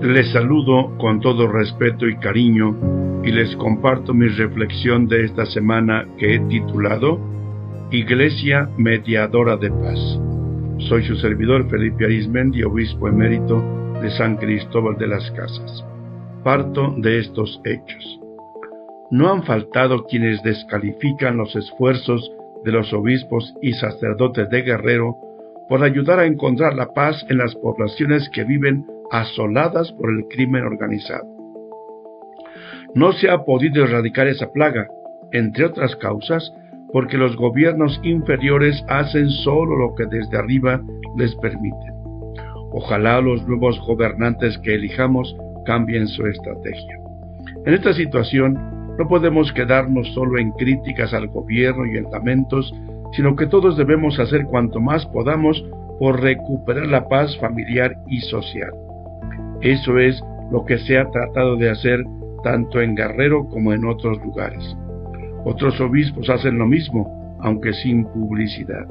Les saludo con todo respeto y cariño y les comparto mi reflexión de esta semana que he titulado Iglesia Mediadora de Paz. Soy su servidor Felipe Arizmendi, obispo emérito de San Cristóbal de las Casas. Parto de estos hechos. No han faltado quienes descalifican los esfuerzos de los obispos y sacerdotes de Guerrero por ayudar a encontrar la paz en las poblaciones que viven asoladas por el crimen organizado. No se ha podido erradicar esa plaga, entre otras causas, porque los gobiernos inferiores hacen solo lo que desde arriba les permiten. Ojalá los nuevos gobernantes que elijamos cambien su estrategia. En esta situación, no podemos quedarnos solo en críticas al gobierno y en lamentos, sino que todos debemos hacer cuanto más podamos por recuperar la paz familiar y social. Eso es lo que se ha tratado de hacer tanto en Guerrero como en otros lugares. Otros obispos hacen lo mismo, aunque sin publicidad.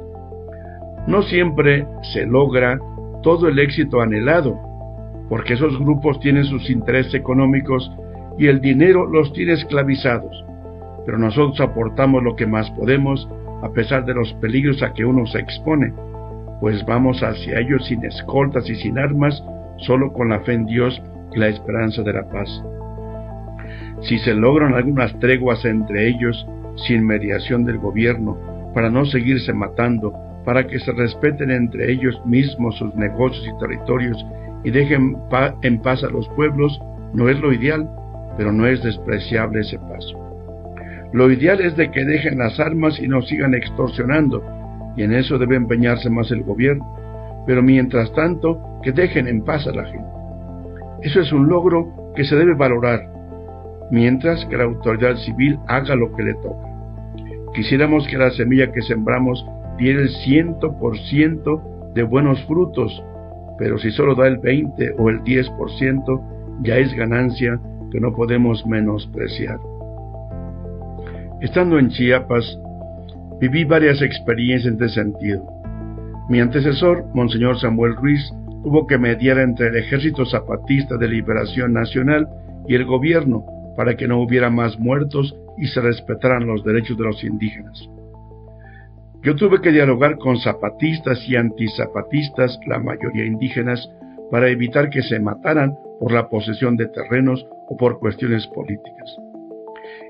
No siempre se logra todo el éxito anhelado, porque esos grupos tienen sus intereses económicos y el dinero los tiene esclavizados. Pero nosotros aportamos lo que más podemos, a pesar de los peligros a que uno se expone, pues vamos hacia ellos sin escoltas y sin armas, solo con la fe en Dios y la esperanza de la paz. Si se logran algunas treguas entre ellos, sin mediación del gobierno, para no seguirse matando, para que se respeten entre ellos mismos sus negocios y territorios y dejen en paz a los pueblos, no es lo ideal, pero no es despreciable ese paso. Lo ideal es de que dejen las armas y no sigan extorsionando, y en eso debe empeñarse más el gobierno, pero mientras tanto, que dejen en paz a la gente. Eso es un logro que se debe valorar, mientras que la autoridad civil haga lo que le toca. Quisiéramos que la semilla que sembramos diera el 100% de buenos frutos, pero si solo da el 20 o el 10%, ya es ganancia que no podemos menospreciar. Estando en Chiapas, viví varias experiencias en este sentido. Mi antecesor, Monseñor Samuel Ruiz, tuvo que mediar entre el Ejército Zapatista de Liberación Nacional y el gobierno para que no hubiera más muertos y se respetaran los derechos de los indígenas. Yo tuve que dialogar con zapatistas y antizapatistas, la mayoría indígenas, para evitar que se mataran por la posesión de terrenos o por cuestiones políticas.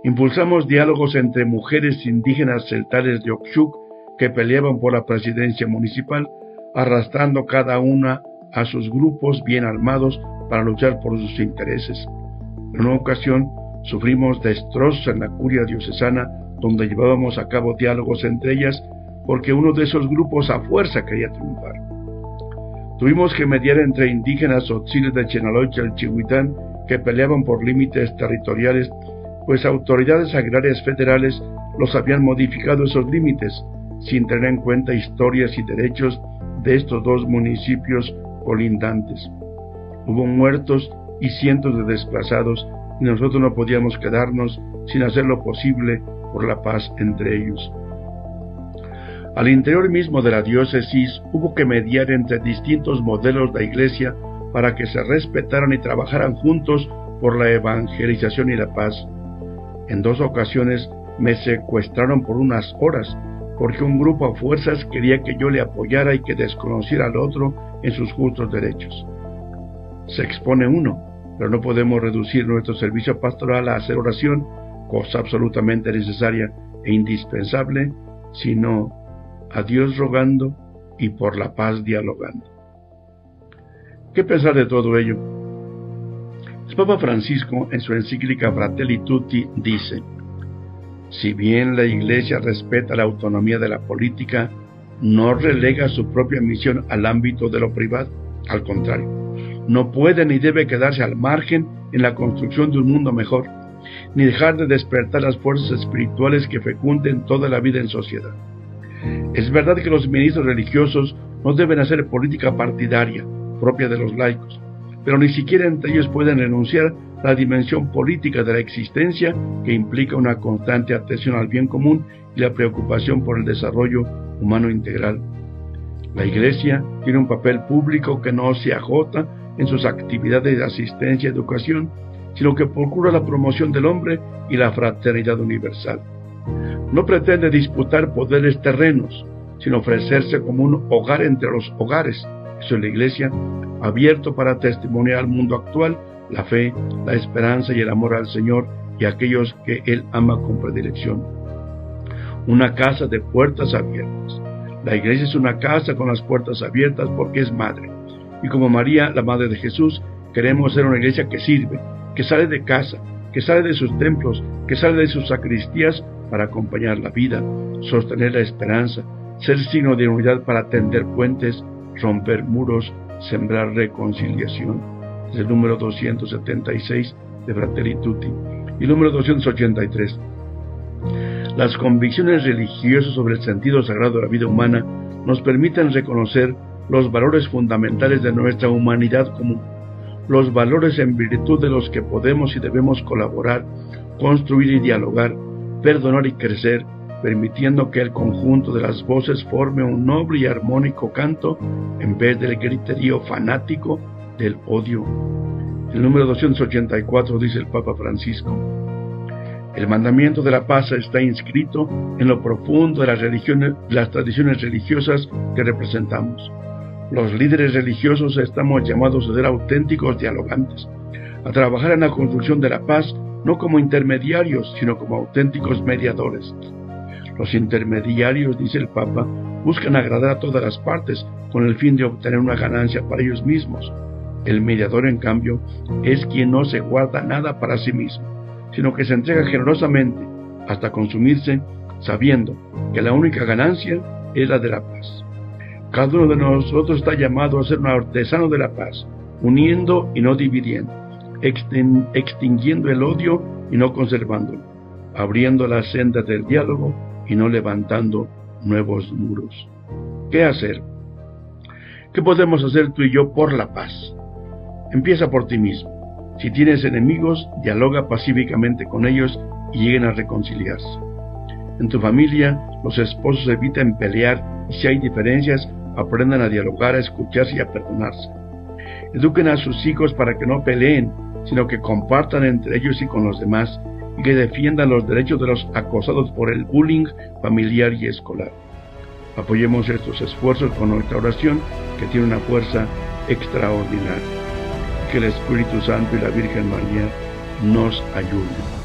Impulsamos diálogos entre mujeres indígenas celtales de Oxchuc que peleaban por la presidencia municipal, arrastrando cada una a sus grupos bien armados para luchar por sus intereses. En una ocasión sufrimos destrozos en la curia diocesana donde llevábamos a cabo diálogos entre ellas porque uno de esos grupos a fuerza quería triunfar. Tuvimos que mediar entre indígenas tzotziles de Chenaloy y Chalchihuitán que peleaban por límites territoriales, pues autoridades agrarias federales los habían modificado esos límites, sin tener en cuenta historias y derechos de estos dos municipios colindantes. Hubo muertos y cientos de desplazados, y nosotros no podíamos quedarnos sin hacer lo posible por la paz entre ellos. Al interior mismo de la diócesis hubo que mediar entre distintos modelos de iglesia para que se respetaran y trabajaran juntos por la evangelización y la paz. En 2 ocasiones me secuestraron por unas horas, porque un grupo a fuerzas quería que yo le apoyara y que desconociera al otro en sus justos derechos. Se expone uno, pero no podemos reducir nuestro servicio pastoral a hacer oración, cosa absolutamente necesaria e indispensable, sino a Dios rogando y por la paz dialogando. ¿Qué pensar de todo ello? El Papa Francisco, en su encíclica Fratelli Tutti, dice: si bien la Iglesia respeta la autonomía de la política, no relega su propia misión al ámbito de lo privado. Al contrario, no puede ni debe quedarse al margen en la construcción de un mundo mejor, ni dejar de despertar las fuerzas espirituales que fecunden toda la vida en sociedad. Es verdad que los ministros religiosos no deben hacer política partidaria, propia de los laicos, pero ni siquiera entre ellos pueden renunciar a la dimensión política de la existencia que implica una constante atención al bien común y la preocupación por el desarrollo humano integral. La Iglesia tiene un papel público que no se agota en sus actividades de asistencia y educación, sino que procura la promoción del hombre y la fraternidad universal. No pretende disputar poderes terrenos, sino ofrecerse como un hogar entre los hogares, eso es la Iglesia, abierto para testimoniar al mundo actual la fe, la esperanza y el amor al Señor y a aquellos que Él ama con predilección. Una casa de puertas abiertas. La Iglesia es una casa con las puertas abiertas porque es madre. Y como María, la madre de Jesús, queremos ser una iglesia que sirve, que sale de casa, que sale de sus templos, que sale de sus sacristías para acompañar la vida, sostener la esperanza, ser signo de unidad para tender puentes, romper muros, sembrar reconciliación. Es el número 276 de Fratelli Tutti. Y número 283. Las convicciones religiosas sobre el sentido sagrado de la vida humana nos permiten reconocer los valores fundamentales de nuestra humanidad común, los valores en virtud de los que podemos y debemos colaborar, construir y dialogar, perdonar y crecer, permitiendo que el conjunto de las voces forme un noble y armónico canto en vez del griterío fanático del odio. El número 284 dice el Papa Francisco: el mandamiento de la paz está inscrito en lo profundo de las tradiciones religiosas que representamos. Los líderes religiosos estamos llamados a ser auténticos dialogantes, a trabajar en la construcción de la paz no como intermediarios, sino como auténticos mediadores. Los intermediarios, dice el Papa, buscan agradar a todas las partes con el fin de obtener una ganancia para ellos mismos. El mediador, en cambio, es quien no se guarda nada para sí mismo, sino que se entrega generosamente hasta consumirse, sabiendo que la única ganancia es la de la paz. Cada uno de nosotros está llamado a ser un artesano de la paz, uniendo y no dividiendo, extinguiendo el odio y no conservándolo, abriendo las sendas del diálogo y no levantando nuevos muros. ¿Qué hacer? ¿Qué podemos hacer tú y yo por la paz? Empieza por ti mismo. Si tienes enemigos, dialoga pacíficamente con ellos y lleguen a reconciliarse. En tu familia, los esposos eviten pelear y si hay diferencias, aprendan a dialogar, a escucharse y a perdonarse. Eduquen a sus hijos para que no peleen, sino que compartan entre ellos y con los demás y que defiendan los derechos de los acosados por el bullying familiar y escolar. Apoyemos estos esfuerzos con nuestra oración, que tiene una fuerza extraordinaria. Que el Espíritu Santo y la Virgen María nos ayuden.